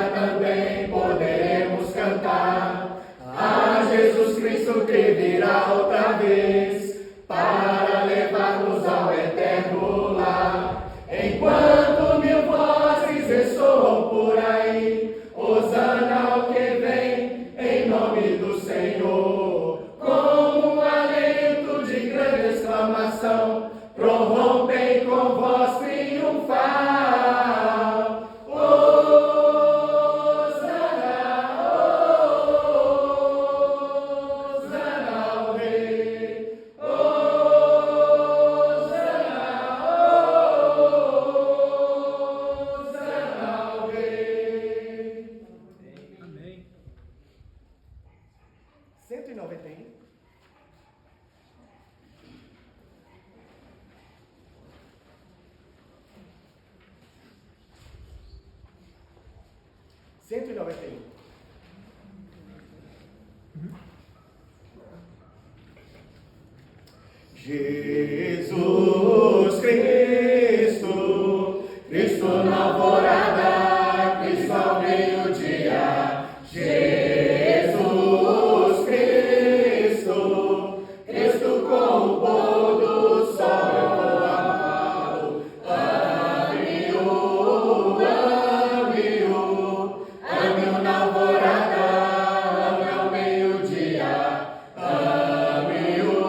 dia também poderemos cantar a Jesus Cristo que virá outra vez para levar-nos ao eterno lar. Enquanto mil vozes ressoam por aí, hosana ao que vem, em nome do Senhor. Como um alento de grande exclamação, prorrompem com voz triunfal. Hosana, Hosana ao Rei. Hosana, Hosana ao Rei. Amém. 191. Jesus Cristo, Cristo na alvorada, Cristo ao meio-dia. Jesus Cristo, Cristo com o pôr do sol eu vou amá-lo. Ame-o, ame-o, ame-o na alvorada, ame ao meio-dia. Ame-o,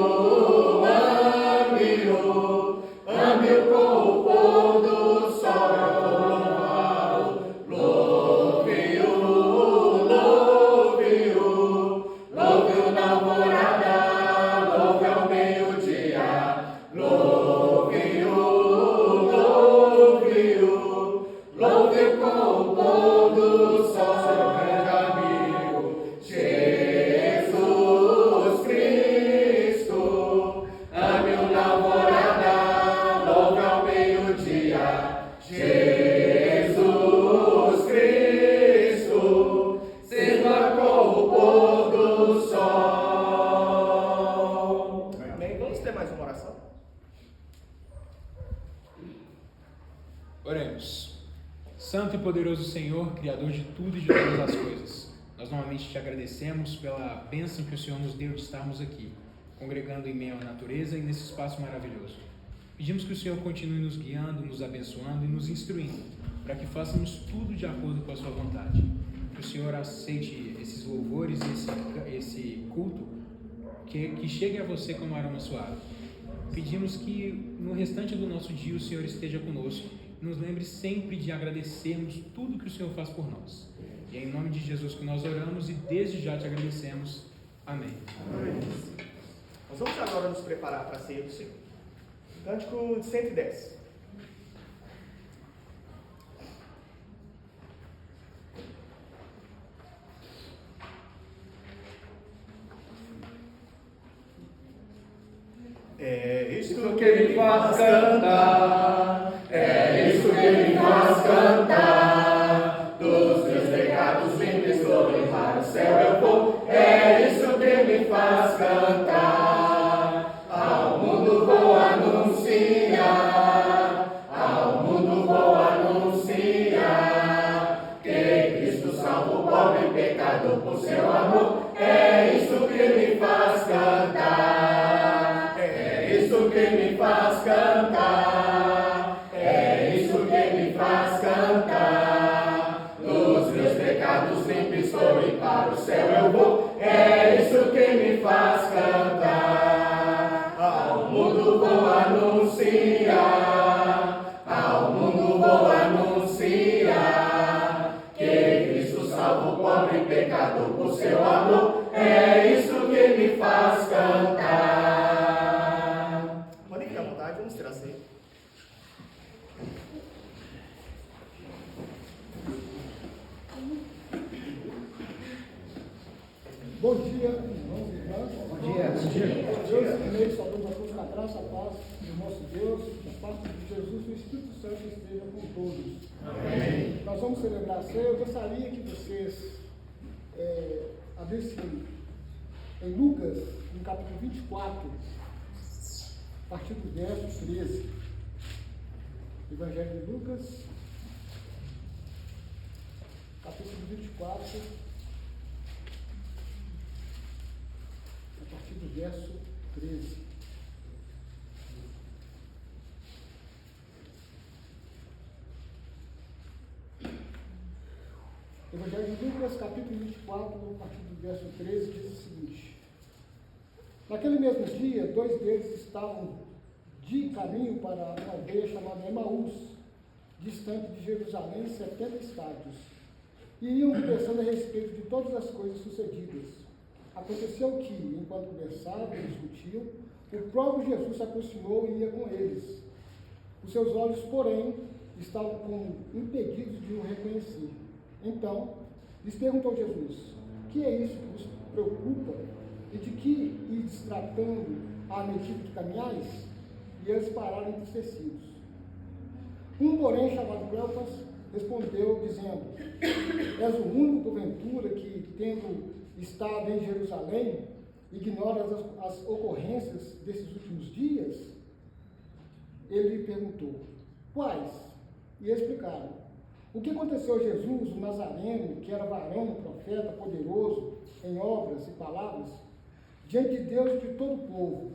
ame-o, ame-o com o pôr do sol eu vou louvá-lo. Louve-o, louve-o, louve-o na alvorada, louve ao meio-dia. Louve-o, louve-o, louve-o com o pôr do sol, seu grande amigo. Jesus Cristo, ame-o na alvorada, louve ao meio-dia. Jesus Cristo, sirva com o pôr do sol. Amém. Vamos ter mais uma oração? Oremos. Santo e poderoso Senhor, Criador de tudo e de todas as coisas, nós novamente te agradecemos pela bênção que o Senhor nos deu de estarmos aqui, congregando em meio à natureza e nesse espaço maravilhoso. Pedimos que o Senhor continue nos guiando, nos abençoando e nos instruindo, para que façamos tudo de acordo com a sua vontade. Que o Senhor aceite esses louvores e esse culto, que chegue a você como aroma suave. Pedimos que no restante do nosso dia o Senhor esteja conosco e nos lembre sempre de agradecermos tudo que o Senhor faz por nós. E é em nome de Jesus que nós oramos e desde já te agradecemos. Amém. Amém. Nós vamos agora nos preparar para a ceia do Senhor. Cântico de 110. É isto que me faz cantar, é isso que me faz cantar. Dos meus pecados limpo estou e para o céu eu vou. É isso que me faz cantar. Ao mundo vou anunciar, ao mundo vou anunciar que Cristo salva o pobre pecador por seu amor. É isso que me faz cantar. É isso que me faz cantar. É isso que me faz cantar. Dos meus pecados limpo estou e para o céu eu vou. É isso que me faz cantar. Ao mundo vou anunciar, ao mundo vou anunciar que Cristo salva o pobre pecador por seu amor. É isso que me faz cantar. Podem ficar à vontade, vamos ter a ceia. Bom dia, irmãos e irmãs. Bom dia. Deus, amém. Saúde a todos na graça, a paz do nosso Deus, da parte de Jesus e o Espírito Santo esteja com todos. Amém. Nós vamos celebrar a ceia. Eu gostaria que vocês abrissem em Lucas, no capítulo 24, a partir do verso 13. Evangelho de Lucas, capítulo 24, a partir do verso 13. Evangelho de Lucas, capítulo 24, a partir do verso 13, diz o seguinte: naquele mesmo dia, 2 deles estavam de caminho para uma aldeia chamada Emaús, distante de Jerusalém, 70 estádios, e iam conversando a respeito de todas as coisas sucedidas. Aconteceu que, enquanto conversavam e discutiam, o próprio Jesus se aproximou e ia com eles. Os seus olhos, porém, estavam como impedidos de o reconhecer. Então, lhes perguntou Jesus: que é isso que vos preocupa? E de que ides tratando à medida que caminhais? E eles pararam entristecidos. Um, porém, chamado Cleopas, respondeu, dizendo: és o único, porventura, que, tendo estado em Jerusalém, ignoras as ocorrências desses últimos dias? Ele lhe perguntou: quais? E explicaram: o que aconteceu a Jesus, o Nazareno, que era varão, profeta, poderoso em obras e palavras, diante de Deus e de todo o povo,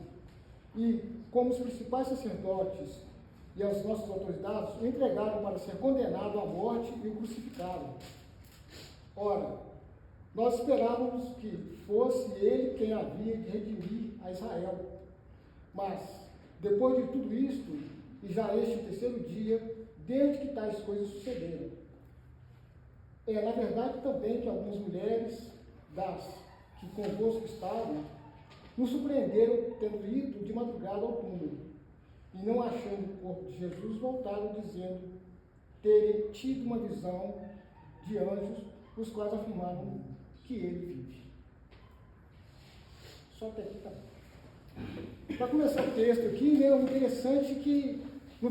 e como os principais sacerdotes e as nossas autoridades o entregaram para ser condenado à morte e o crucificaram. Ora, nós esperávamos que fosse ele quem havia de redimir a Israel. Mas, depois de tudo isto, e já este terceiro dia, desde que tais coisas sucederam, na verdade também que algumas mulheres das que convosco estavam nos surpreenderam tendo ido de madrugada ao túmulo, e não achando o corpo de Jesus, voltaram dizendo terem tido uma visão de anjos, os quais afirmaram que ele vive. Só até aqui tá. Para começar o texto aqui, né, é interessante que no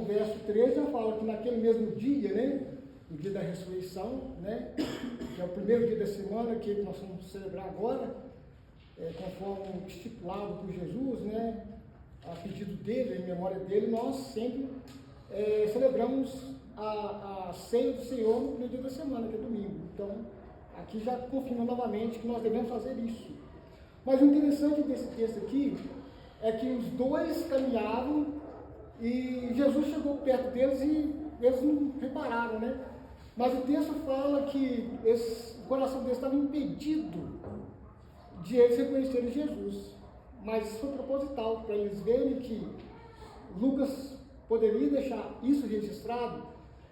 verso 13 já fala que naquele mesmo dia, né, no dia da ressurreição, né, que é o primeiro dia da semana que nós vamos celebrar agora, conforme estipulado por Jesus, né, a pedido dele, em memória dele, nós sempre celebramos a ceia do Senhor no dia da semana, que é domingo. Então, aqui já confirma novamente que nós devemos fazer isso. Mas o interessante desse texto aqui é que os dois caminhavam e Jesus chegou perto deles e eles não repararam, né? Mas o texto fala que o coração deles estava impedido de eles reconhecerem Jesus. Mas isso foi proposital, para eles verem que Lucas poderia deixar isso registrado,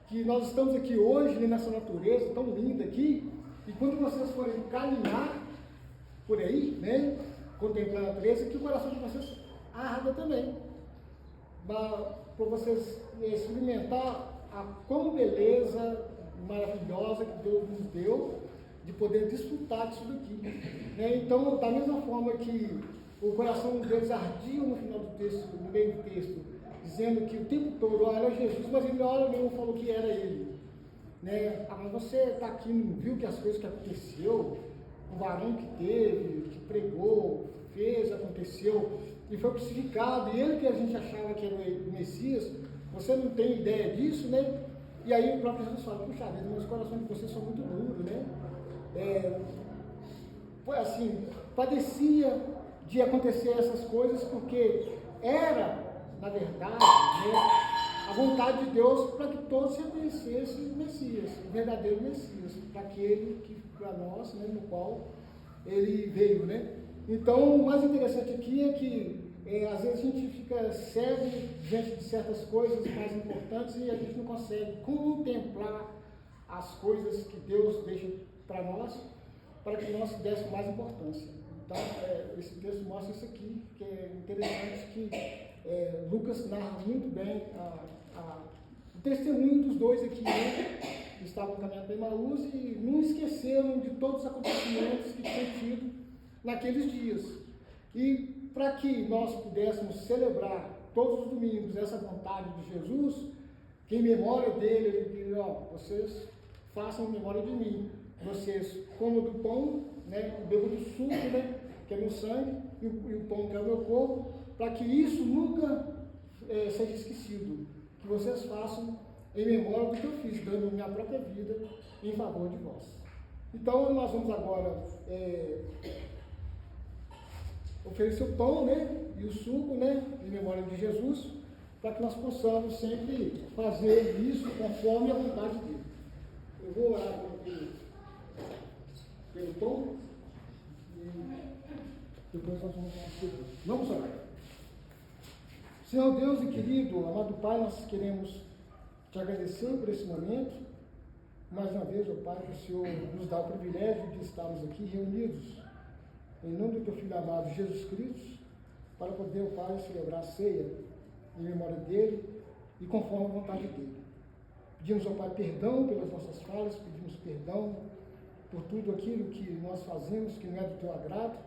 que nós estamos aqui hoje, nessa natureza tão linda aqui, e quando vocês forem caminhar por aí, né, contemplar a natureza, que o coração de vocês arda também, para vocês experimentar a quão beleza maravilhosa que Deus nos deu, de poder desfrutar disso daqui, né? Então, da mesma forma que o coração deles ardia no final do texto, no meio do texto, dizendo que o tempo todo era Jesus, mas ele hora nenhuma falou que era ele, né? Mas você está aqui, não viu que as coisas que aconteceu, o varão que teve, que pregou, fez, aconteceu, e foi crucificado, e ele que a gente achava que era o Messias, você não tem ideia disso, né? E aí o próprio Jesus fala: puxa vida, mas os corações de vocês são muito duros, né? Foi assim, padecia de acontecer essas coisas, porque era, na verdade, né, a vontade de Deus para que todos reconhecessem o Messias, o verdadeiro Messias, para aquele que, para nós, né, no qual ele veio, né? Então, o mais interessante aqui é que às vezes a gente fica cego diante de certas coisas mais importantes e a gente não consegue contemplar as coisas que Deus deixa para nós, para que nós dessemos mais importância. Então, esse texto mostra isso aqui, que é interessante, que Lucas narra muito bem o testemunho dos dois aqui, né, que estavam caminhando para Emaús e não esqueceram de todos os acontecimentos que tinham tido naqueles dias. E para que nós pudéssemos celebrar todos os domingos essa vontade de Jesus, que em memória dele, ele diz: vocês façam em memória de mim, vocês comam do pão, né, e bebam do suco, né, que é meu sangue, e o pão que é o meu corpo, para que isso nunca seja esquecido, que vocês façam em memória do que eu fiz, dando minha própria vida em favor de vós. Então, nós vamos agora oferecer o pão, né, e o suco, né, em memória de Jesus, para que nós possamos sempre fazer isso conforme a vontade dele. Eu vou orar pelo pão e depois nós vamos orar. Vamos orar. Senhor Deus e querido, amado Pai, nós queremos te agradecer por esse momento. Mais uma vez, ó Pai, que o Senhor nos dá o privilégio de estarmos aqui reunidos em nome do teu Filho amado Jesus Cristo, para poder, ó Pai, celebrar a ceia em memória dele e conforme a vontade dele. Pedimos, ó Pai, perdão pelas nossas falhas, pedimos perdão por tudo aquilo que nós fazemos que não é do teu agrado,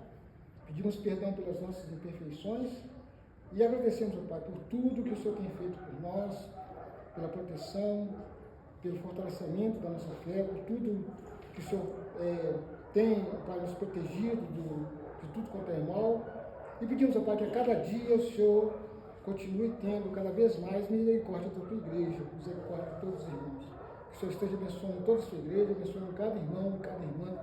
pedimos perdão pelas nossas imperfeições e agradecemos, ó Pai, por tudo que o Senhor tem feito por nós, pela proteção, pelo fortalecimento da nossa fé, por tudo que o Senhor tem, Pai, nos protegido de tudo quanto é mal. E pedimos, ó Pai, que a cada dia o Senhor continue tendo cada vez mais misericórdia da tua igreja, misericórdia de todos os irmãos. Que o Senhor esteja abençoando toda a sua igreja, abençoando cada irmão, cada irmã.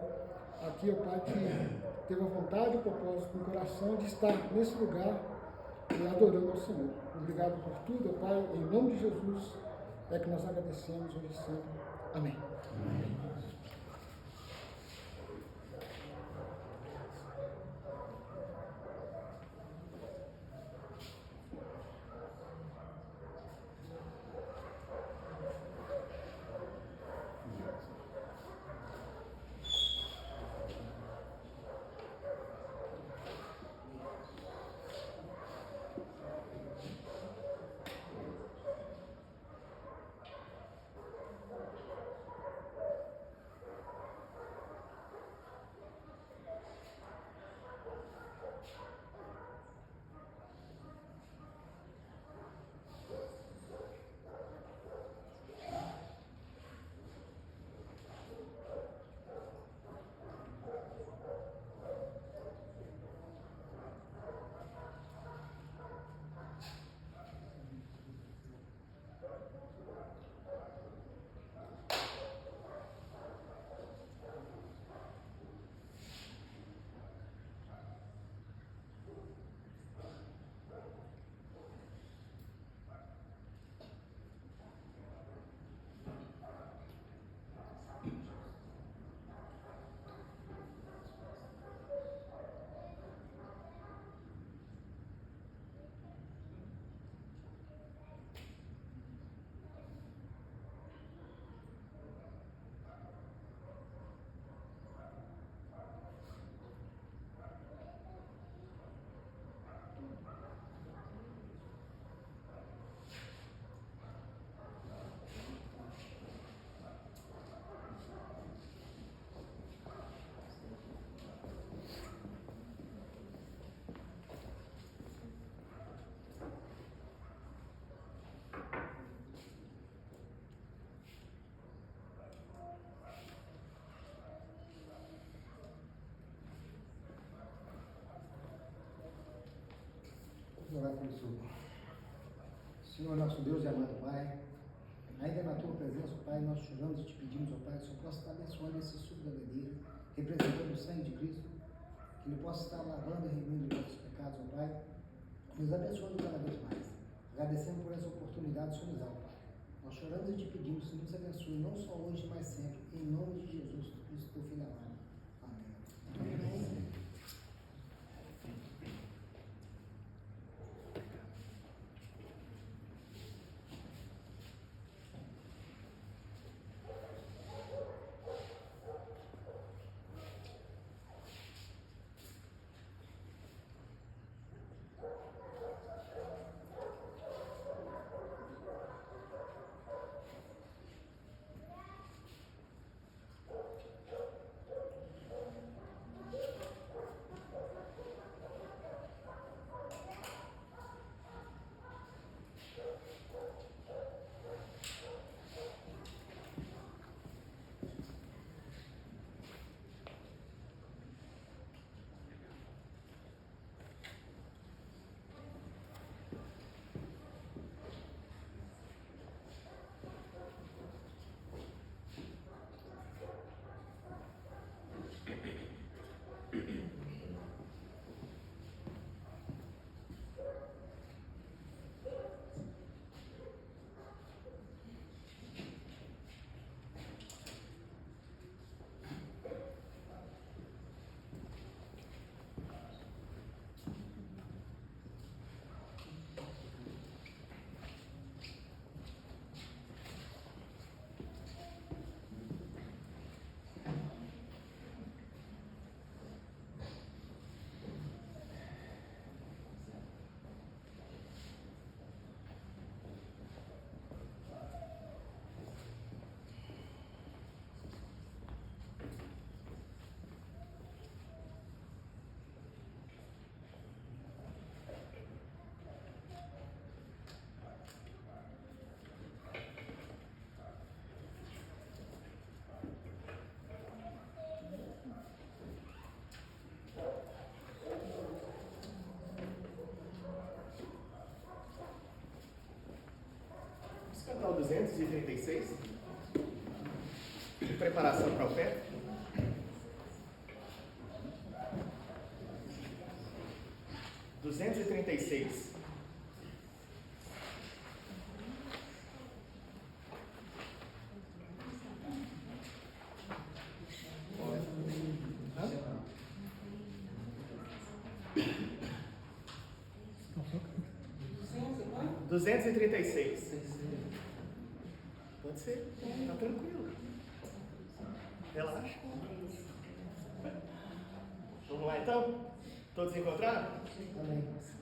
Aqui, ó Pai, que teve a vontade e o propósito no coração de estar nesse lugar e adorando ao Senhor. Obrigado por tudo, ó Pai, em nome de Jesus, é que nós agradecemos hoje e sempre. Amém. Amém. Vamos orar pelo Senhor. Senhor, nosso Deus e amado Pai, ainda na tua presença, Pai, nós choramos e te pedimos, ó Pai, que o Senhor possa estar abençoando esse suco da bandeira, representando o sangue de Cristo, que Ele possa estar lavando e remindo os nossos pecados, ó Pai, nos abençoando cada vez mais. Agradecemos por essa oportunidade que o Senhor nos dá, ó Pai. Nós choramos e te pedimos que nos abençoe, não só hoje, mas sempre, em nome de Jesus Cristo, teu Filho amado. Amém. Amém. 236. De preparação para a oferta. (236). Pode ser, tá tranquilo. Relaxa. Vamos lá então? Todos encontraram?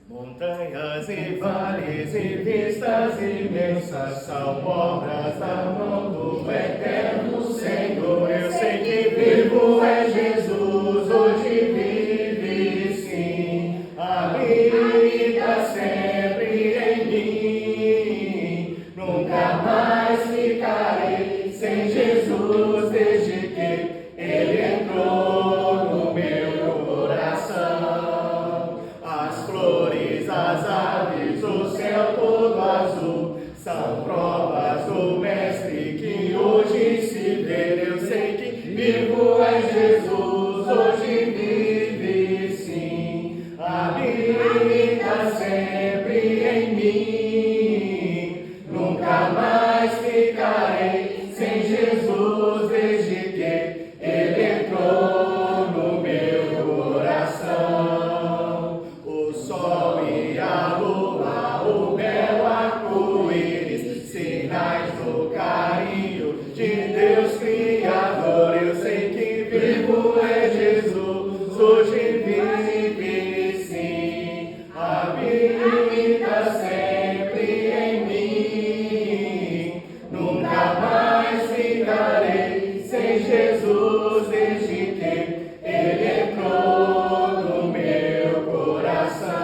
Montanhas e vales e vistas imensas são obras da mão do eterno Senhor. Eu sei que vivo é Jesus, hoje vive sim, habita sempre em mim. Nunca mais ficarei sem Jesus desde que Ele entrou no meu coração. As flores, as aves, o céu todo azul são provas do Mestre que hoje se vê. Eu sei que vivo é Jesus, hoje vive sim, habita sempre em mim. Nunca mais ficarei sem Jesus desde que Ele entrou no meu coração. O sol e a lua, o belo arco-íris, sinais do carinho de Deus Criador. Eu sei que vivo é Jesus, hoje vive sim, habita sempre em mim. Nunca mais ficarei sem Jesus desde que Ele entrou no meu coração.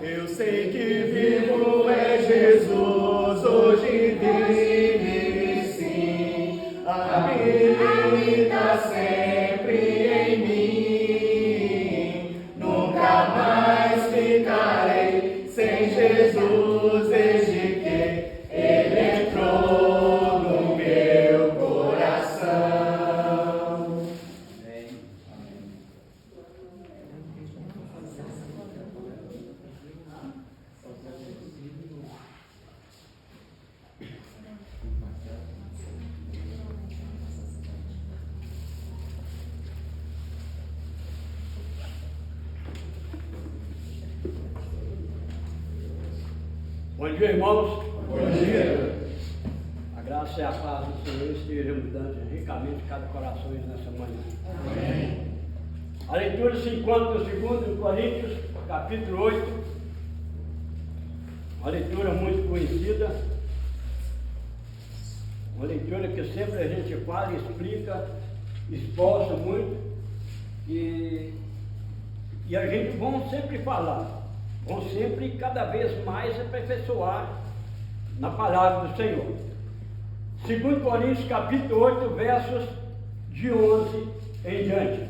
Eu sei que vivo é Jesus, hoje vive sim, habita sempre em mim. Nunca mais ficarei sem Jesus desde que Ele entrou no meu coração. Bom dia, irmãos. Bom dia. A graça e a paz do Senhor estejam mudando ricamente cada coração nessa manhã. Amém. A leitura se encontra no 2 Coríntios, capítulo 8. Uma leitura muito conhecida. Uma leitura que sempre a gente fala, explica, esboça muito. E a gente vão sempre falar. Vão sempre cada vez mais aperfeiçoar na palavra do Senhor. 2 Coríntios capítulo 8, versos de 11 em diante.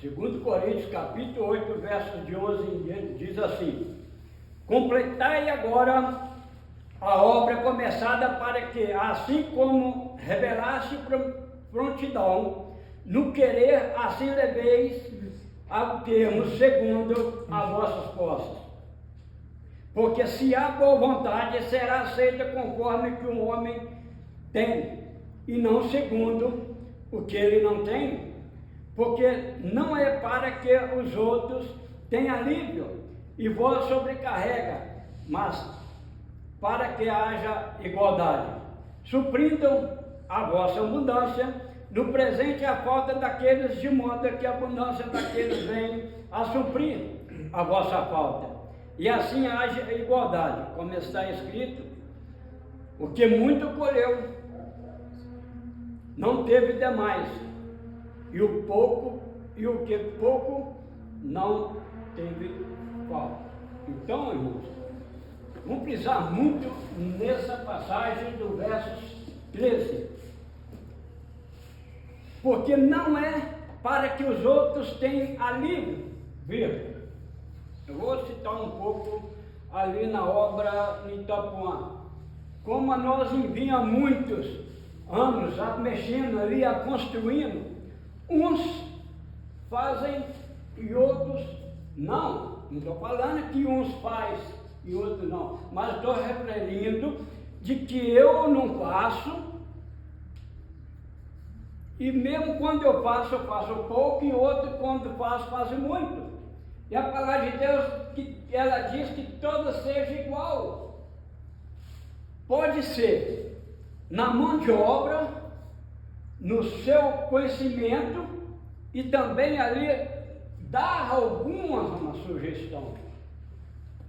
Segundo Coríntios capítulo 8, versos de 11 em diante, diz assim: completai agora a obra começada, para que, assim como revelaste prontidão no querer, assim leveis ao termo segundo as vossas posses. Porque se há boa vontade, será aceita conforme que um homem tem, e não segundo o que ele não tem. Porque não é para que os outros tenham alívio e vos sobrecarrega, mas para que haja igualdade. Suprindo a vossa abundância no presente a falta daqueles, de modo que a abundância daqueles venha a suprir a vossa falta. E assim haja igualdade, como está escrito: o que muito colheu não teve demais, e o que pouco não teve falta. Então, irmãos, vamos frisar muito nessa passagem do verso 13. Porque não é para que os outros tenham alívio, viu? Eu vou citar um pouco ali na obra em Itapuã. Como nós vinha muitos anos mexendo ali, construindo, uns fazem e outros não. Não estou falando que uns faz e outros não, mas estou referindo de que eu não faço, e mesmo quando eu faço pouco, e outro quando faço muito. E a palavra de Deus, ela diz que toda seja igual. Pode ser na mão de obra, no seu conhecimento, e também ali dar uma sugestão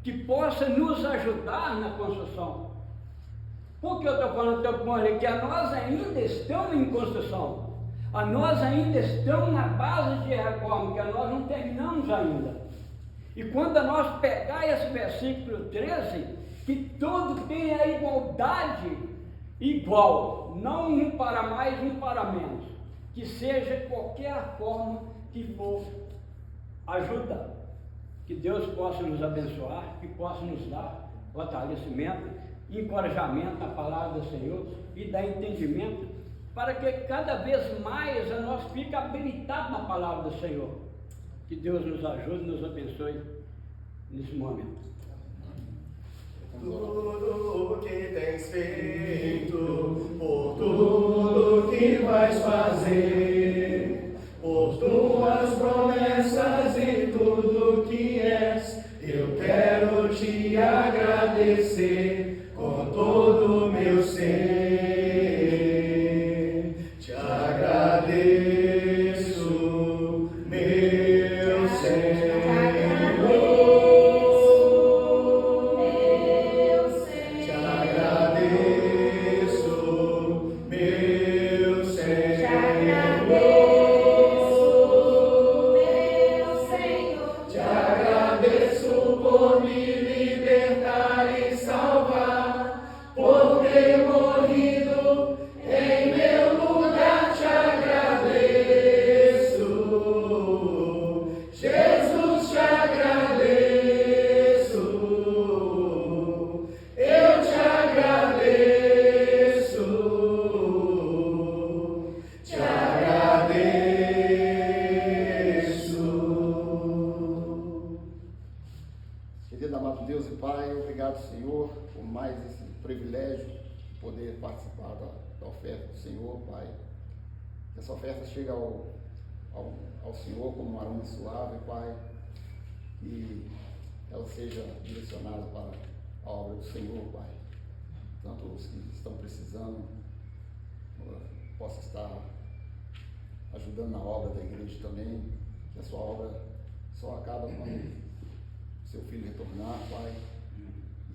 que possa nos ajudar na construção. Por que eu estou falando ali? Que nós ainda estamos em construção. Nós ainda estamos na base de reforma, que nós não terminamos ainda. E quando nós pegar esse versículo 13, que todo tenha a igualdade igual, não um para mais, um para menos, que seja qualquer forma que for ajuda, que Deus possa nos abençoar, que possa nos dar fortalecimento, encorajamento na palavra do Senhor e dar entendimento, para que cada vez mais nós fiquemos habilitados na palavra do Senhor. Que Deus nos ajude, nos abençoe nesse momento. Tudo que tens feito, por tudo que vais fazer, por tuas promessas e tudo que és, eu quero te agradecer com todo o meu ser. Te agradeço, meu Senhor. Querido amado Deus e Pai, obrigado, Senhor, por mais esse privilégio de poder participar da oferta do Senhor, Pai. Que essa oferta chegue ao Senhor como um aroma suave, Pai, e ela seja direcionada para a obra do Senhor, Pai. Tanto os que estão precisando possam estar ajudando na obra da igreja também, que a sua obra só acaba quando seu filho retornar, Pai,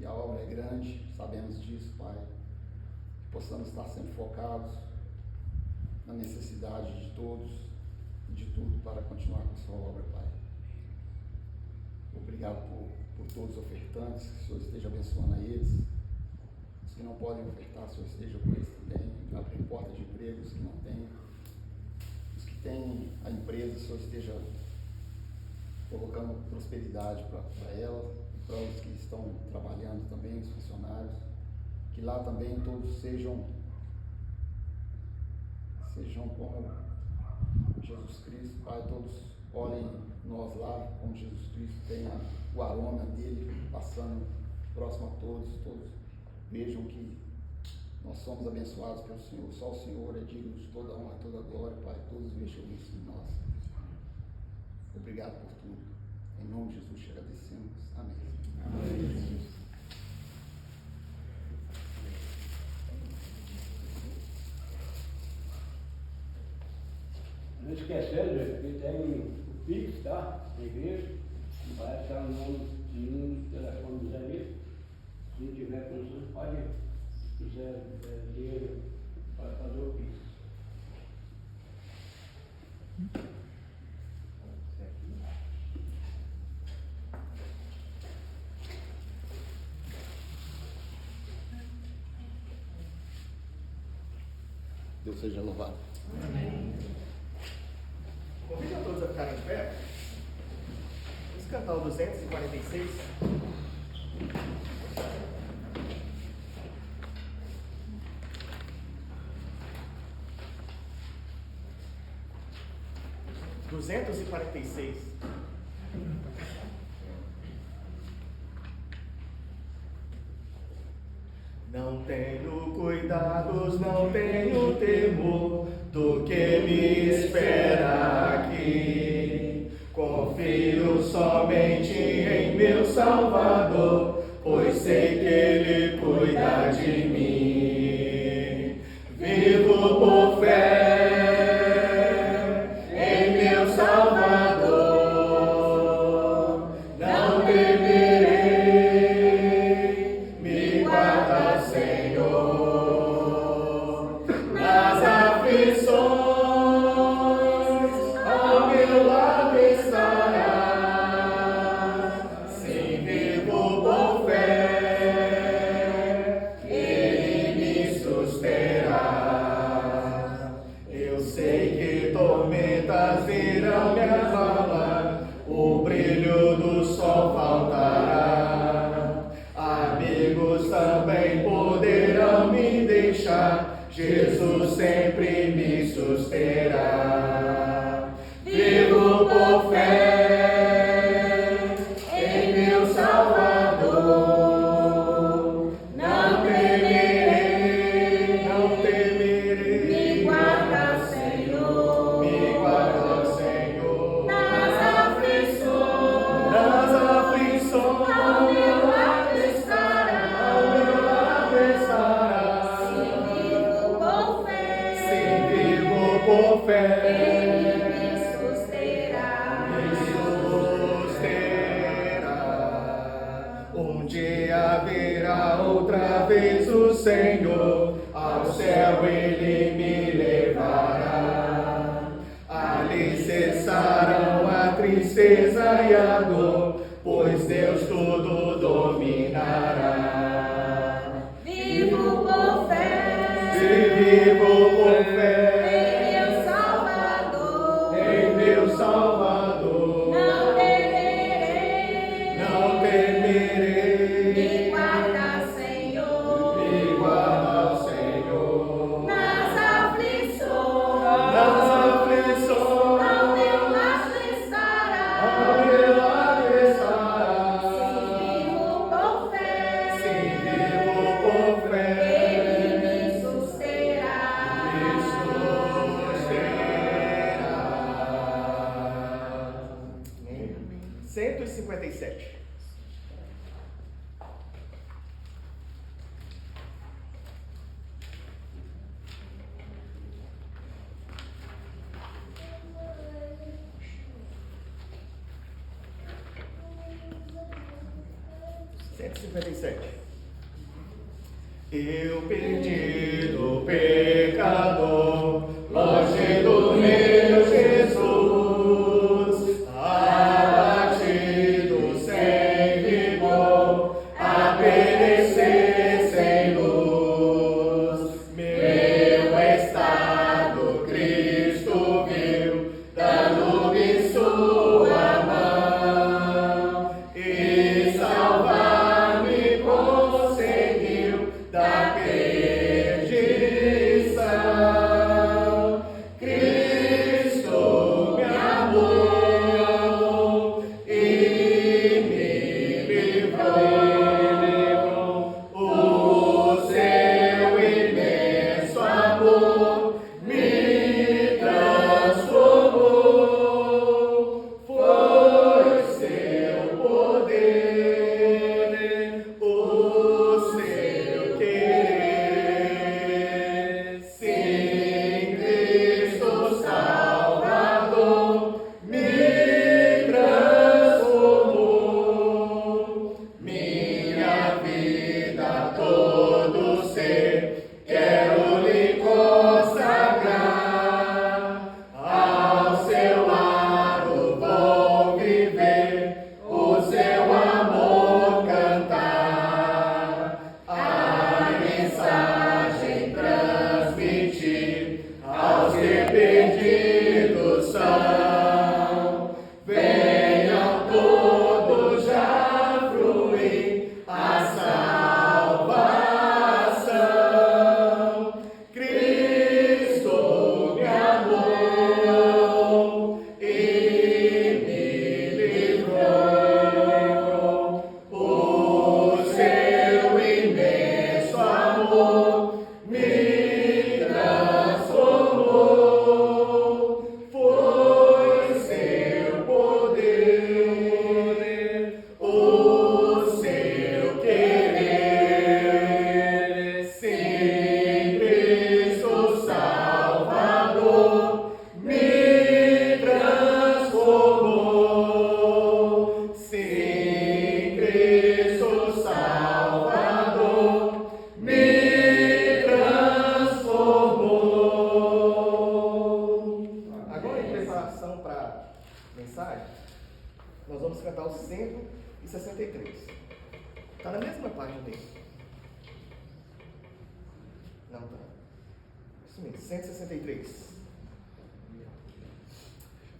e a obra é grande, sabemos disso, Pai, que possamos estar sempre focados na necessidade de todos e de tudo para continuar com a sua obra, Pai. Obrigado por todos os ofertantes, que o Senhor esteja abençoando a eles. Os que não podem ofertar, o Senhor esteja com eles também, abrindo portas de emprego, os que não têm. Os que têm a empresa, o Senhor esteja colocando prosperidade para ela e para os que estão trabalhando também, os funcionários, que lá também todos sejam como Jesus Cristo, Pai, todos olhem nós lá como Jesus Cristo, tenha o aroma dele passando próximo a todos vejam que nós somos abençoados pelo Senhor, só o Senhor é digno de toda honra, toda glória, Pai, todos vejam isso em nós. Obrigado por tudo. Em nome de Jesus te agradecemos. Amém. Amém. Não esquecendo que tem o Pix, tá? Na igreja. Vai estar o nome do telefone do Zé Nilson. Se não tiver condições, pode, se quiser dinheiro, pode fazer o Pix. Deus seja louvado. Amém. Convido a todos a ficarem de pé. cantar o 246. Não tenho cuidados, não tenho temor do que me espera aqui. Confio somente em meu Salvador, pois sei que Ele cuida de mim. Vivo por fé em meu Salvador, não temerei, me guarda, Senhor, nas aflições, ao meu lado estará. Sim, vivo por fé, Ele me susterá. Eu sei que tormentas virão me abalar, o brilho do sol faltará. Amigos também poderão me deixar, Jesus sempre me susterá. Vivo por fé em meu Salvador, não temerei, me guarda, Senhor, nas aflições, ao meu lado estará. Sim, vivo por fé, Ele me susterá. Um dia virá outra vez o Senhor, ao céu Ele me levará. Ali cessarão a tristeza e a dor, pois Deus tudo dominará. Vivo por fé, Vivo por fé em meu Salvador, em meu Salvador, não temerei, não temerei, me guarda, Senhor, nas aflições, ao meu lado estará. Vivo por fé, Ele me susterá. 157. Eu perdido pecador, longe do meu Jesus, abatido sem vigor, a perecer sem luz. Meu estado Cristo viu, dando-me sua mão, e salvar-me conseguiu da perdição. Cristo 163. Está na mesma página dele. Não, tá. Isso mesmo, 163.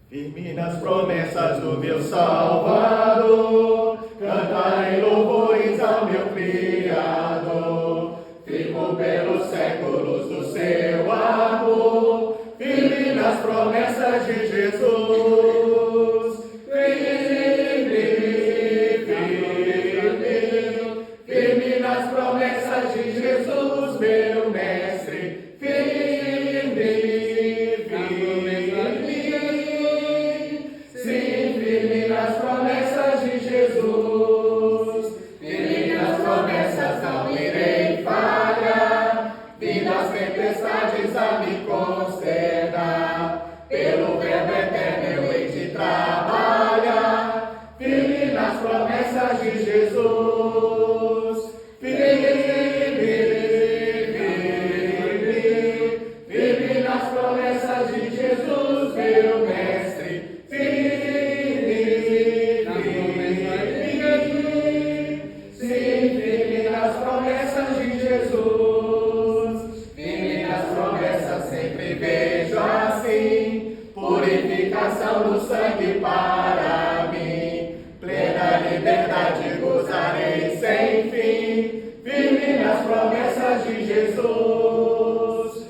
Firme nas promessas do meu Salvador, cantarei louvores ao meu Criador. Fico pelos séculos do seu amor, firme nas promessas de Jesus. Firme nas promessas de Jesus, meu mestre. Firme. Sim, firme nas promessas de Jesus. Firme nas promessas, não irei falhar. Vi nas tempestades a me consternar. Pelo verbo eterno eu hei de trabalhar. Firme nas promessas de Jesus. Firme nas promessas de Jesus, meu mestre. Sim, firme nas promessas de Jesus. Firme nas promessas, sempre vejo assim. Purificação no sangue para mim. Plena liberdade gozarei sem fim. Firme nas promessas de Jesus.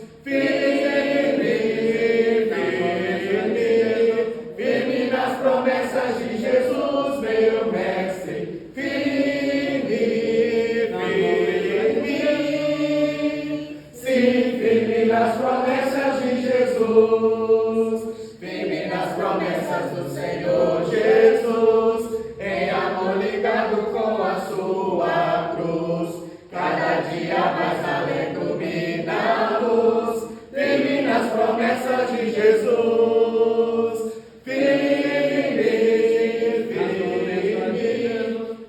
Firme nas promessas de Jesus, meu mestre. Sim, firme nas promessas de Jesus. Firme nas promessas do Senhor Jesus. Em amor ligado com a sua cruz. Cada dia mais alento me dá luz. Firme nas promessas de Jesus.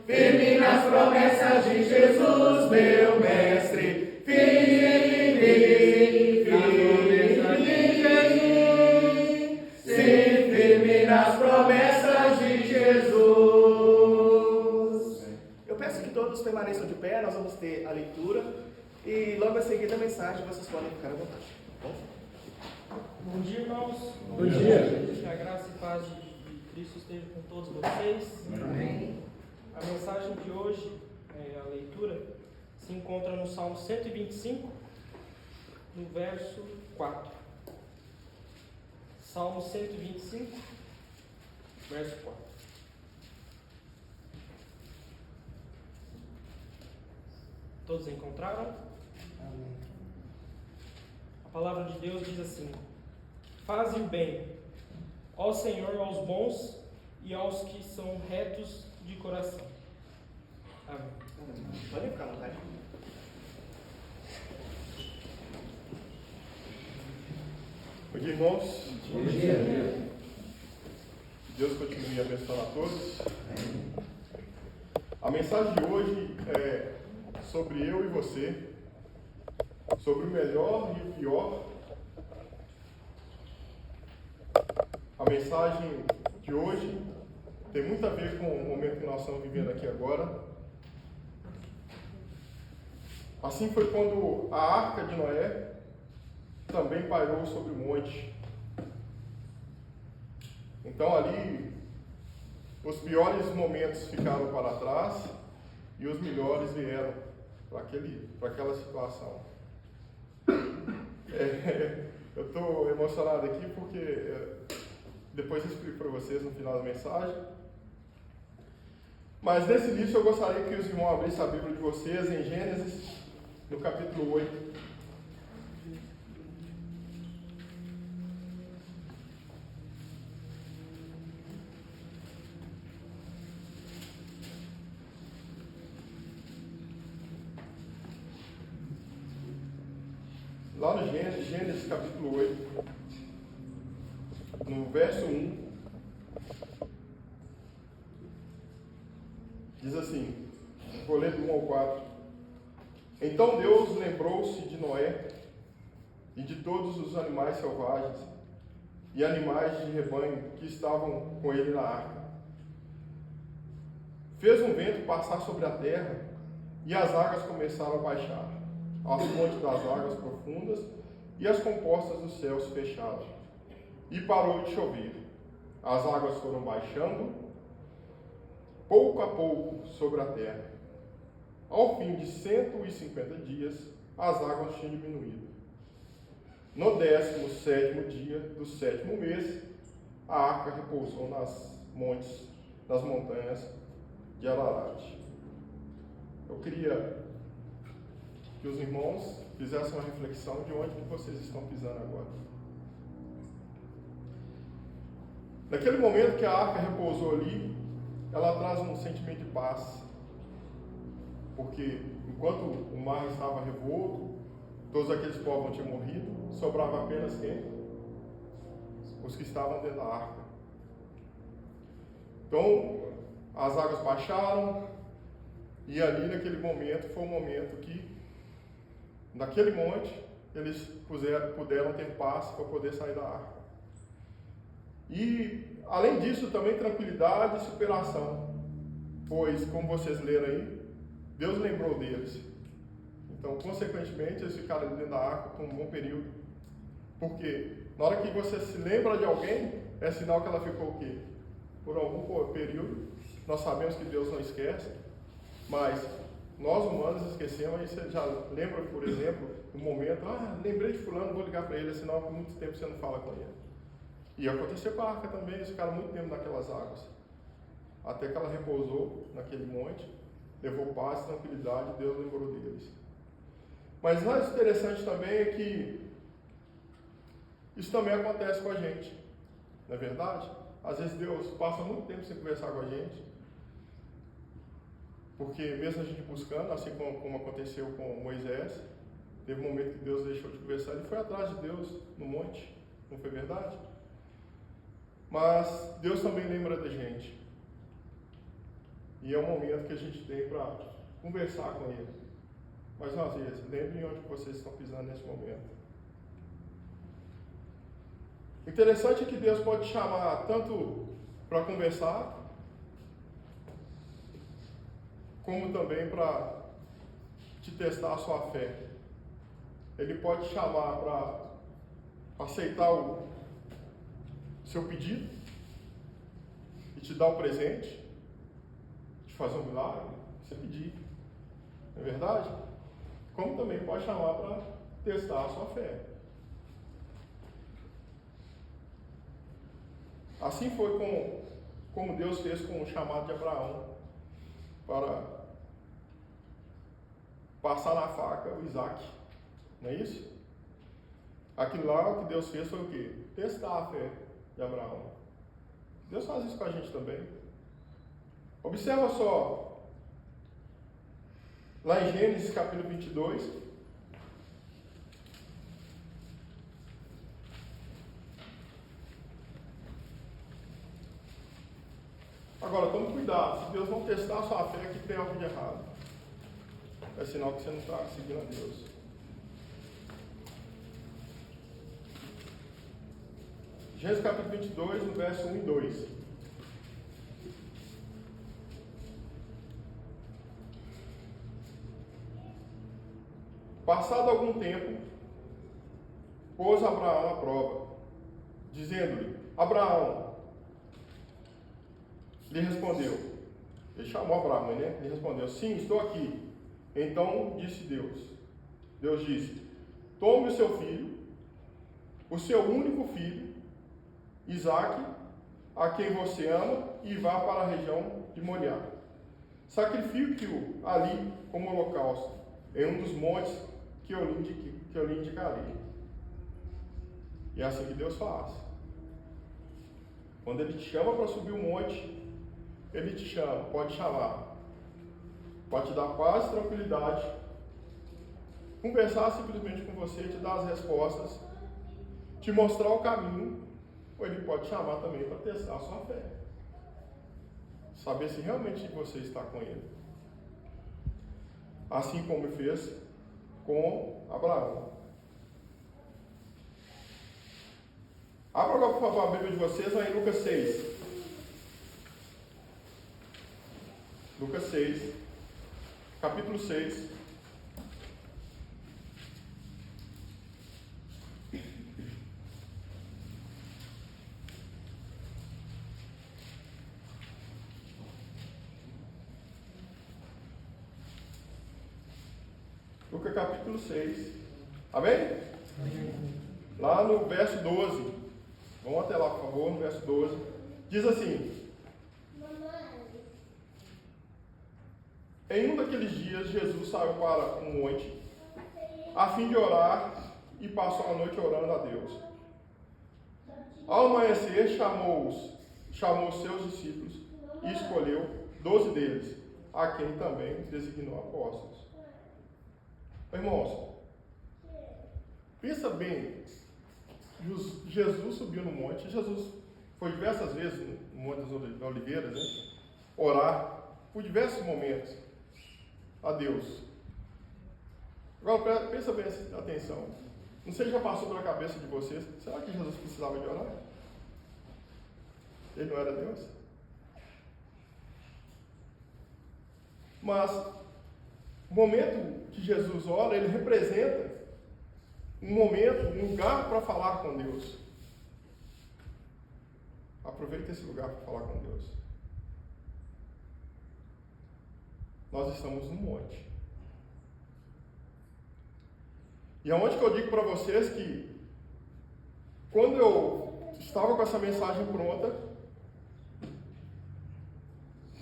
Firme nas promessas de Jesus, meu mestre. Sim, firme nas promessas de Jesus. Eu peço que todos permaneçam de pé, nós vamos ter a leitura e logo a seguir a mensagem vocês podem ficar à vontade. Bom? Bom dia, irmãos. Bom dia. Que a graça e paz de Cristo esteja com todos vocês. Amém. A mensagem de hoje, a leitura, se encontra no Salmo 125, no verso 4. Salmo 125, verso 4. Todos encontraram? Amém. A palavra de Deus diz assim: faze o bem, ó Senhor, aos bons e aos que são retos de coração. Amém. Podem ficar à vontade. Bom dia, irmãos. Bom dia. Deus continue abençoando a todos. A mensagem de hoje é sobre eu e você, sobre o melhor e o pior. A mensagem de hoje tem muito a ver com o momento que nós estamos vivendo aqui agora. Assim foi quando a arca de Noé também pairou sobre o monte. Então ali, os piores momentos ficaram para trás e os melhores vieram para aquela situação. Eu estou emocionado aqui porque depois eu explico para vocês no final da mensagem. Mas nesse início eu gostaria que os irmãos abrissem a Bíblia de vocês em Gênesis, no capítulo 8. Lá no Gênesis capítulo 8, no verso 1, diz assim, vou ler do 1 ao 4. Então Deus lembrou-se de Noé e de todos os animais selvagens e animais de rebanho que estavam com ele na arca. fez um vento passar sobre a terra e as águas começaram a baixar, as fontes das águas profundas e as compostas dos céus fecharam. E parou de chover. As águas foram baixando, pouco a pouco, sobre a terra. Ao fim de 150 dias, as águas tinham diminuído. No 17º dia do 7º mês, a arca repousou nas montanhas de Ararat. Eu queria que os irmãos fizessem uma reflexão de onde que vocês estão pisando agora. Naquele momento que a arca repousou ali, ela traz um sentimento de paz. Porque enquanto o mar estava revolto, todos aqueles povos tinham morrido, sobrava apenas quem? Os que estavam dentro da arca. Então, as águas baixaram, e ali naquele momento foi um momento que, naquele monte, eles puderam ter paz para poder sair da arca. E, além disso, também tranquilidade e superação. Pois, como vocês leram aí, Deus lembrou deles. Então, consequentemente, eles ficaram dentro da arca por um bom período. Porque, na hora que você se lembra de alguém, é sinal que ela ficou o quê? Por algum período. Nós sabemos que Deus não esquece, mas nós humanos esquecemos. Aí você já lembra, por exemplo, do momento, lembrei de fulano, vou ligar para ele, é sinal que há muito tempo você não fala com ele. E aconteceu com a arca também, eles ficaram muito tempo naquelas águas. Até que ela repousou naquele monte, levou paz, tranquilidade, Deus lembrou deles. Mas mais interessante também é que isso também acontece com a gente, não é verdade? Às vezes Deus passa muito tempo sem conversar com a gente, porque mesmo a gente buscando, assim como aconteceu com Moisés, teve um momento que Deus deixou de conversar, ele foi atrás de Deus no monte, não foi verdade? Mas Deus também lembra da gente. E é um momento que a gente tem para conversar com Ele. Mais uma vez, lembrem onde vocês estão pisando nesse momento. O interessante é que Deus pode chamar tanto para conversar, como também para te testar a sua fé. Ele pode chamar para aceitar o seu pedido e te dar o presente, te fazer um milagre, você pedir. Não é verdade? Como também pode chamar para testar a sua fé. Assim foi como Deus fez com o chamado de Abraão para passar na faca o Isaac. Não é isso? Aquilo lá, o que Deus fez foi o quê? Testar a fé de Abraão. Deus faz isso com a gente também. Observa só, lá em Gênesis capítulo 22, agora, tome cuidado, se Deus não testar a sua fé, que tem algo de errado. É sinal que você não está seguindo a Deus. Gênesis capítulo 22, no verso 1 e 2. Passado algum tempo, pôs Abraão à prova, dizendo-lhe: Abraão. Lhe respondeu, ele chamou Abraão, né? Ele respondeu: sim, estou aqui. Então disse Deus disse: tome o seu filho, o seu único filho, Isaque, a quem você ama, e vá para a região de Moriá. Sacrifique-o ali como holocausto, em um dos montes que eu lhe indicarei. E é assim que Deus faz. Quando Ele te chama para subir o monte, Ele te chama, pode chamar, pode te dar paz e tranquilidade, conversar simplesmente com você, te dar as respostas, te mostrar o caminho, ou Ele pode chamar também para testar a sua fé, saber se realmente você está com Ele, assim como Ele fez com Abraão. Abra agora, por favor, a Bíblia de vocês, lá em Lucas 6. Lucas 6, capítulo 6. Lucas capítulo 6. Amém? Lá no verso 12. Vamos até lá, por favor, no verso 12. Diz assim: em um daqueles dias, Jesus saiu para um monte, a fim de orar, e passou a noite orando a Deus. Ao amanhecer, chamou os seus discípulos e escolheu 12 deles, a quem também designou apóstolos. Irmãos, pensa bem, Jesus subiu no monte, Jesus foi diversas vezes no Monte das Oliveiras, né? Orar, por diversos momentos, a Deus. Agora, pensa bem, atenção, não sei se já passou pela cabeça de vocês, será que Jesus precisava de orar? Ele não era Deus? Mas, o momento que Jesus ora, ele representa um momento, um lugar para falar com Deus. Aproveita esse lugar para falar com Deus. Nós estamos no monte. E aonde que eu digo para vocês que, quando eu estava com essa mensagem pronta,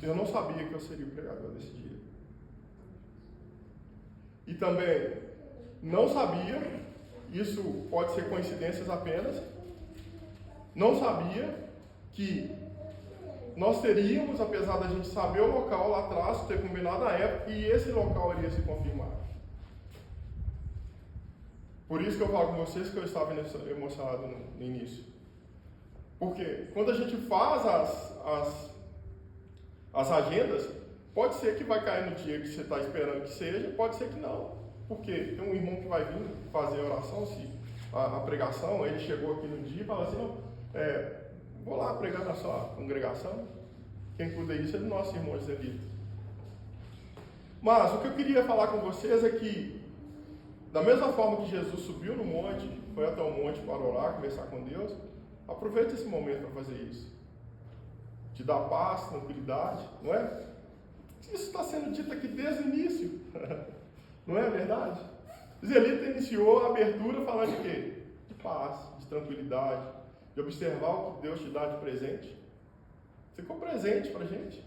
eu não sabia que eu seria o pregador desse dia. E também não sabia, isso pode ser coincidências apenas, não sabia que nós teríamos, apesar da gente saber o local lá atrás, ter combinado a época, e esse local iria se confirmar. Por isso que eu falo com vocês que eu estava emocionado no início. Porque quando a gente faz as agendas, pode ser que vai cair no dia que você está esperando que seja, pode ser que não. Porque tem um irmão que vai vir fazer a oração, a pregação, ele chegou aqui no dia e fala assim, não, vou lá pregar na sua congregação. Quem cuida disso é o nosso irmão Zelito. Mas o que eu queria falar com vocês é que, da mesma forma que Jesus subiu no monte, foi até o monte para orar, conversar com Deus, aproveite esse momento para fazer isso. Te dá paz, tranquilidade, não é? Isso está sendo dito aqui desde o início. Não é verdade? Zelito iniciou a abertura falando de quê? De paz, de tranquilidade, de observar o que Deus te dá de presente. Ficou presente para a gente.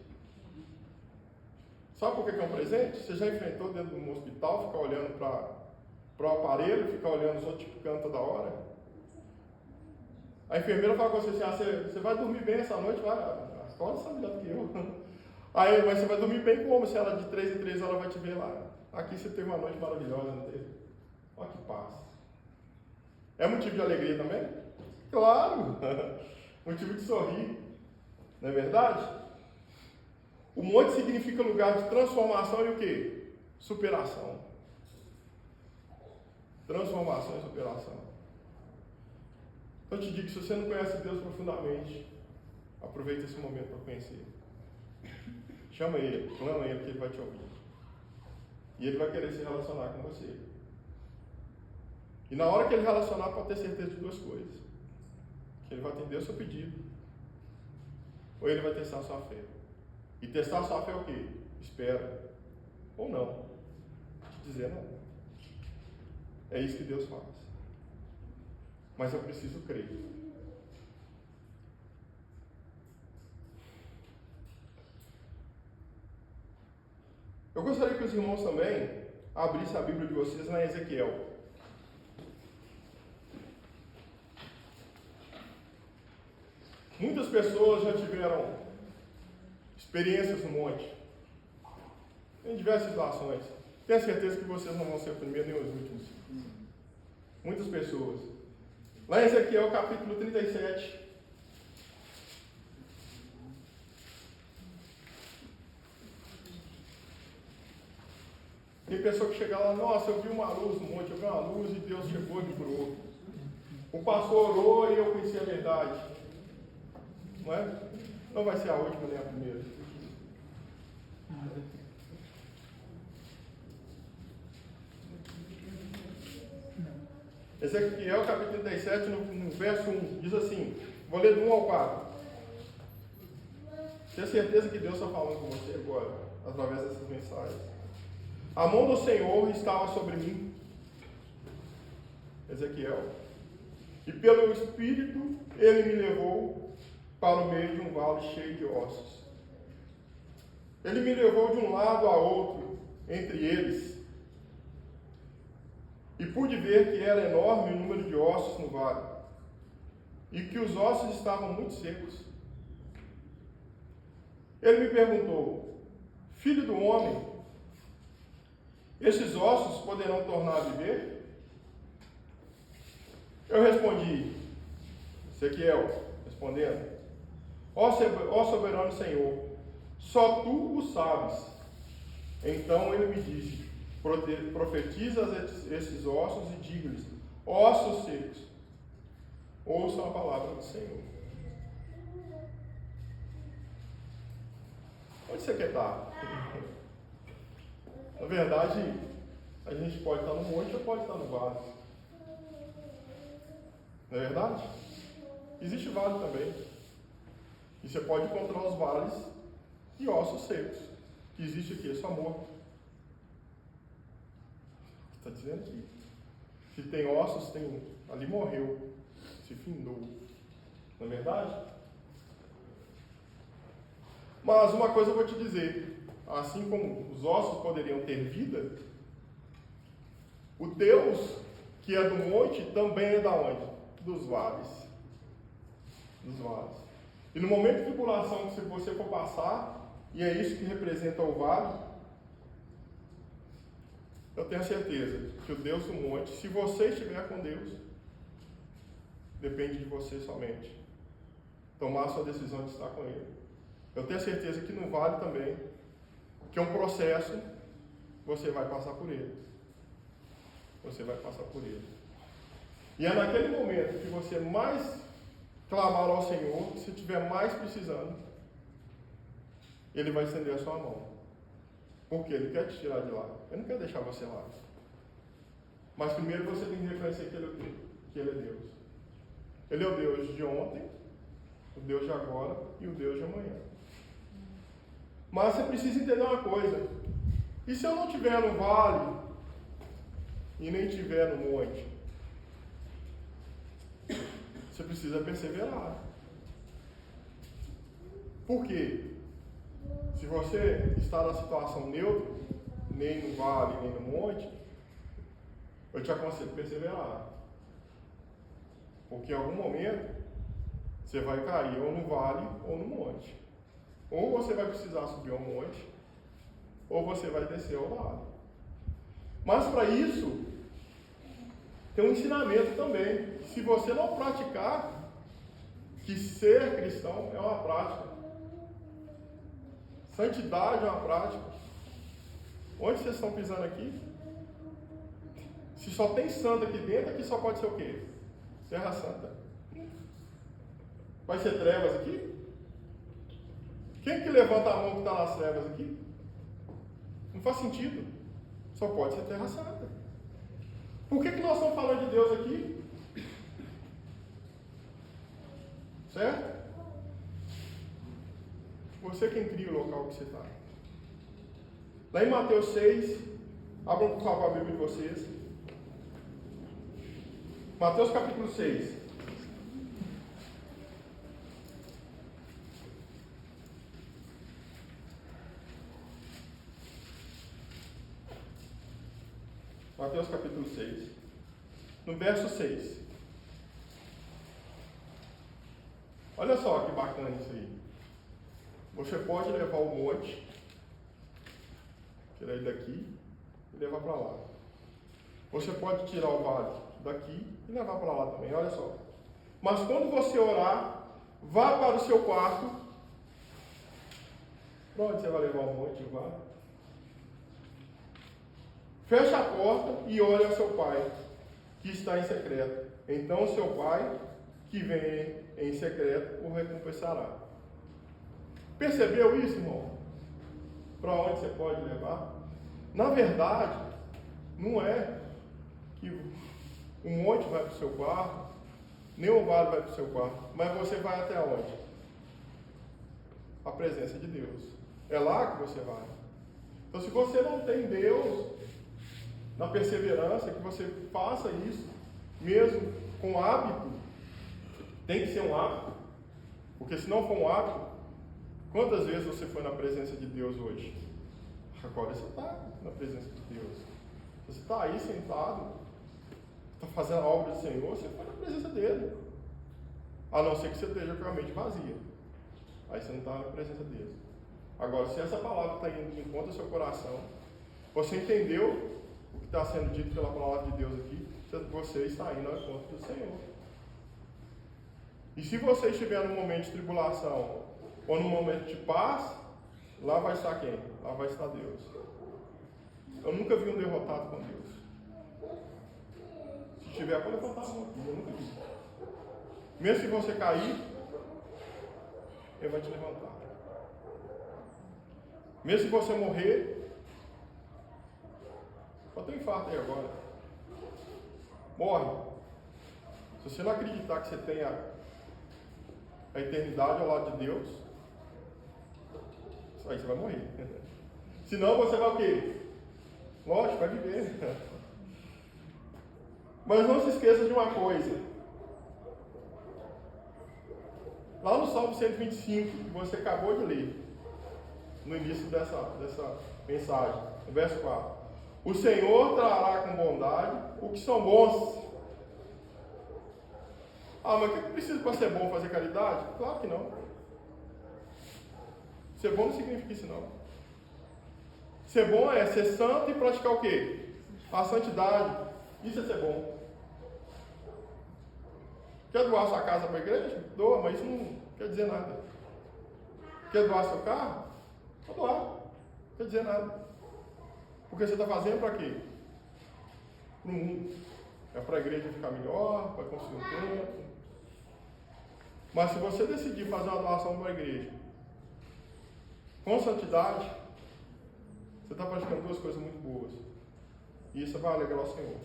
Sabe por que é um presente? Você já enfrentou dentro de um hospital, ficar olhando para o aparelho, ficar olhando os outros tipicando toda hora? A enfermeira fala com você assim, você vai dormir bem essa noite? Vai, a escola sabe melhor do que eu. Aí, mas você vai dormir bem como? Se ela de 3 em 3 horas vai te ver lá. Aqui você teve uma noite maravilhosa, não teve? Olha que paz. É motivo de alegria também? Claro! Motivo de sorrir. Não é verdade? O monte significa lugar de transformação e o quê? Superação. Transformação e superação. Então eu te digo que se você não conhece Deus profundamente, aproveite esse momento para conhecer. Chama Ele, clama Ele que Ele vai te ouvir. E Ele vai querer se relacionar com você. E na hora que Ele relacionar, pode ter certeza de duas coisas. Que Ele vai atender o seu pedido, ou Ele vai testar a sua fé. E testar a sua fé é o quê? Espera. Ou não. Te dizer não. É isso que Deus faz. Mas eu preciso crer. Eu gostaria que os irmãos também abrissem a Bíblia de vocês lá em Ezequiel. Muitas pessoas já tiveram experiências no monte, em diversas situações. Tenho certeza que vocês não vão ser o primeiro nem os últimos. Muitas pessoas. Lá em Ezequiel capítulo 37. Tem pessoa que chega lá, nossa, eu vi uma luz no monte, eu vi uma luz e Deus chegou e me curou. O pastor orou e eu conheci a verdade. Não é? Não vai ser a última nem a primeira. Ezequiel capítulo 37, no verso 1, diz assim, vou ler do 1 ao 4. Tenha certeza que Deus está falando com você agora, através dessas mensagens. A mão do Senhor estava sobre mim, Ezequiel, e pelo Espírito ele me levou para o meio de um vale cheio de ossos. Ele me levou de um lado a outro, entre eles, e pude ver que era enorme o número de ossos no vale, e que os ossos estavam muito secos. Ele me perguntou, filho do homem, esses ossos poderão tornar a viver? Eu respondi, Ezequiel, respondendo, ó soberano Senhor, só tu o sabes. Então ele me disse, profetiza esses ossos e diga-lhes, ossos secos, ouçam a palavra do Senhor. Onde você quer estar? Na verdade, a gente pode estar no monte ou pode estar no vale. Não é verdade? Existe vale também. E você pode encontrar os vales e ossos secos. Que existe aqui, só morto. Está dizendo aqui. Se tem ossos, tem. Ali morreu. Se findou. Não é verdade? Mas uma coisa eu vou te dizer. Assim como os ossos poderiam ter vida, o Deus que é do monte também é da onde? Dos vales. Dos vales. E no momento de tribulação que você for passar, e é isso que representa o vale, eu tenho certeza que o Deus do monte, se você estiver com Deus, depende de você somente. Tomar a sua decisão de estar com Ele. Eu tenho certeza que no vale também, que é um processo, você vai passar por ele. Você vai passar por ele. E é naquele momento que você mais clamar ao Senhor, se estiver mais precisando, Ele vai estender a sua mão. Porque Ele quer te tirar de lá. Ele não quer deixar você lá. Mas primeiro você tem que reconhecer que Ele é o Deus. Que Ele é Deus. Ele é o Deus de ontem, o Deus de agora e o Deus de amanhã. Mas você precisa entender uma coisa. E se eu não estiver no vale e nem estiver no monte? Você precisa perseverar. Por quê? Se você está na situação neutra, nem no vale, nem no monte, eu te aconselho a perseverar. Porque em algum momento, você vai cair ou no vale ou no monte. Ou você vai precisar subir ao monte, ou você vai descer ao vale. Mas para isso, tem um ensinamento também. Se você não praticar, que ser cristão é uma prática. Santidade é uma prática. Onde vocês estão pisando aqui? Se só tem santo aqui dentro, aqui só pode ser o quê? Terra Santa. Vai ser trevas aqui? Quem que levanta a mão que está nas trevas aqui? Não faz sentido. Só pode ser Terra Santa. Por que nós estamos falando de Deus aqui? Certo? Você quem cria o local que você está. Lá em Mateus 6, abram por favor a Bíblia de vocês. Mateus capítulo 6. Mateus capítulo 6, no verso 6. Olha só que bacana isso aí. Você pode levar o monte, tirar ele daqui e levar para lá. Você pode tirar o vale daqui e levar para lá também, olha só. Mas quando você orar, vá para o seu quarto. Para onde você vai levar o monte e o vale? Feche a porta e ore ao seu pai, que está em secreto. Então o seu pai, que vem em secreto, o recompensará. Percebeu isso, irmão? Para onde você pode levar? Na verdade, não é que O monte vai para o seu quarto, nem o vale vai para o seu quarto, mas você vai até onde? A presença de Deus. É lá que você vai. Então, se você não tem Deus na perseverança, que você faça isso, mesmo com hábito, tem que ser um hábito, porque se não for um hábito, quantas vezes você foi na presença de Deus hoje? Agora você está na presença de Deus. Você está aí sentado, está fazendo a obra do Senhor, você foi na presença dele. A não ser que você esteja com a mente vazia. Aí você não está na presença dele. Agora, se essa palavra está indo de encontro ao seu coração, você entendeu o que está sendo dito pela palavra de Deus aqui, você está indo ao encontro do Senhor. E se você estiver num momento de tribulação ou num momento de paz, lá vai estar quem? Lá vai estar Deus. Eu nunca vi um derrotado com Deus. Se tiver, pode levantar a mão aqui. Eu nunca vi. Mesmo se você cair, Ele vai te levantar. Mesmo se você morrer, pode ter um infarto aí agora. Morre. Se você não acreditar que você tenha a eternidade ao lado de Deus, aí você vai morrer. Senão você vai o quê? Lógico, vai viver. Mas não se esqueça de uma coisa. Lá no Salmo 125, que você acabou de ler, no início dessa mensagem, no verso 4. O Senhor trará com bondade o que são bons. Ah, mas o que precisa para ser bom fazer caridade? Claro que não. Ser bom não significa isso não. Ser bom é ser santo e praticar o quê? A santidade. Isso é ser bom. Quer doar sua casa para a igreja? Doa, mas isso não quer dizer nada. Quer doar seu carro? Pode doar. Não quer dizer nada. Porque você está fazendo para quê? Para o mundo. É para a igreja ficar melhor, para construir um templo. Mas se você decidir fazer uma doação para a igreja com santidade, você está praticando duas coisas muito boas. E isso vai alegrar o Senhor.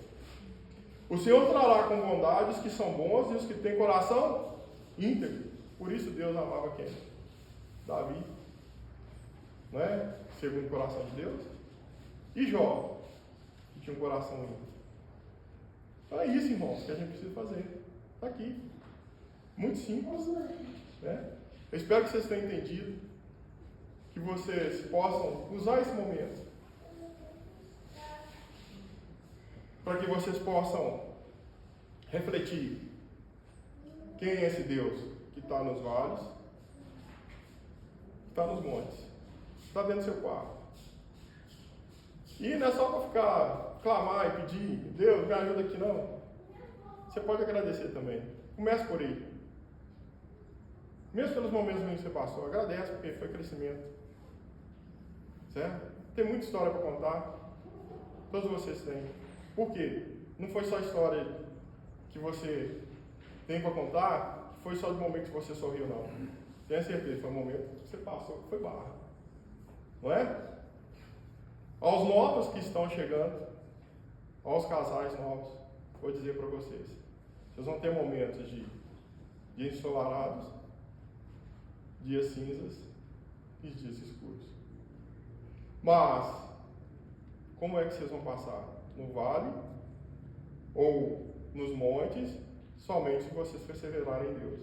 O Senhor trará com bondade os que são bons e os que têm coração íntegro. Por isso Deus amava quem? Davi. Não é? Segundo o coração de Deus. E Jó, que tinha um coração íntegro. Então é isso, irmãos, que a gente precisa fazer. Está aqui. Muito simples. Né? Eu espero que vocês tenham entendido. Que vocês possam usar esse momento. Para que vocês possam refletir quem é esse Deus que está nos vales, que está nos montes, está dentro do seu quarto. E não é só para ficar, clamar e pedir, Deus, me ajuda aqui, não. Você pode agradecer também. Comece por aí. Mesmo pelos momentos ruins que você passou, agradece porque foi crescimento. Certo? Tem muita história para contar. Todos vocês têm. Por quê? Não foi só a história que você tem para contar, foi só do momento que você sorriu, não. Tenha certeza, foi um momento que você passou, que foi barra. Não é? Aos novos que estão chegando, aos casais novos, vou dizer para vocês. Vocês vão ter momentos de dias ensolarados, dias cinzas e dias escuros. Mas, como é que vocês vão passar? No vale ou nos montes, somente se vocês perseverarem em Deus.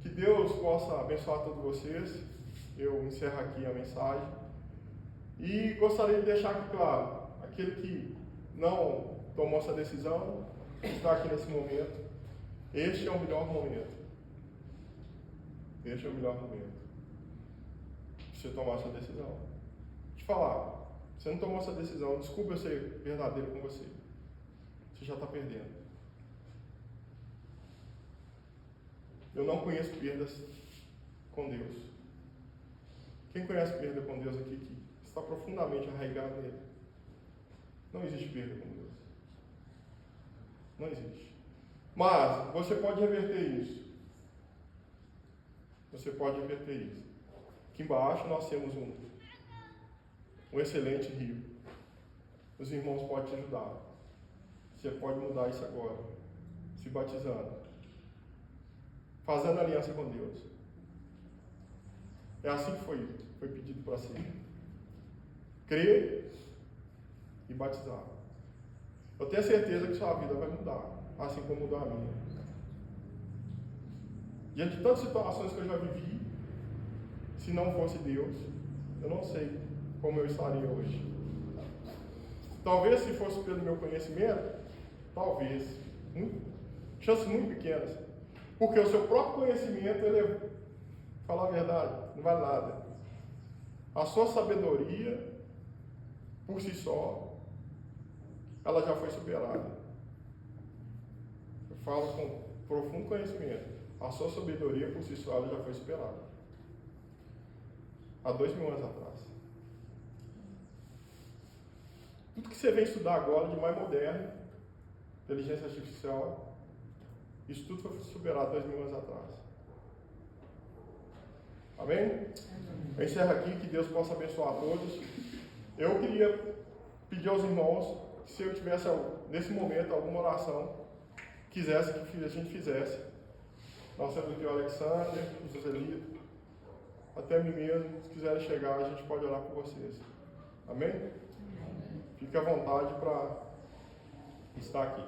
Que Deus possa abençoar todos vocês. Eu encerro aqui a mensagem. E gostaria de deixar aqui claro, aquele que não tomou essa decisão, está aqui nesse momento. Este é o melhor momento. Este é o melhor momento. Você tomar essa decisão. Te falar. Você não tomou essa decisão, desculpa eu ser verdadeiro com você. Você já está perdendo. Eu não conheço perdas com Deus. Quem conhece perda com Deus aqui, que está profundamente arraigado nele? Não existe perda com Deus. Não existe. Mas você pode reverter isso. Você pode reverter isso. Aqui embaixo nós temos um excelente rio. Os irmãos podem te ajudar. Você pode mudar isso agora, se batizando, fazendo aliança com Deus. É assim que foi pedido para si. Crer e batizar. Eu tenho certeza que sua vida vai mudar, assim como mudou a minha. Diante de tantas situações que eu já vivi, se não fosse Deus, eu não sei como eu estaria hoje. Talvez se fosse pelo meu conhecimento, talvez, chances muito pequenas, porque o seu próprio conhecimento, falar a verdade, não vale nada. A sua sabedoria, por si só, ela já foi superada. Eu falo com profundo conhecimento. A sua sabedoria, por si só, ela já foi superada. Há 2000 anos atrás. Tudo que você vem estudar agora de mais moderno, inteligência artificial, isso tudo foi superado 2000 anos atrás. Amém? Eu encerro aqui, que Deus possa abençoar a todos. Eu queria pedir aos irmãos, que se eu tivesse nesse momento alguma oração, quisesse que a gente fizesse. Nós temos aqui o Alexander, o Joselito, até mim mesmo, se quiserem chegar, a gente pode orar por vocês. Amém? Fique à vontade para estar aqui.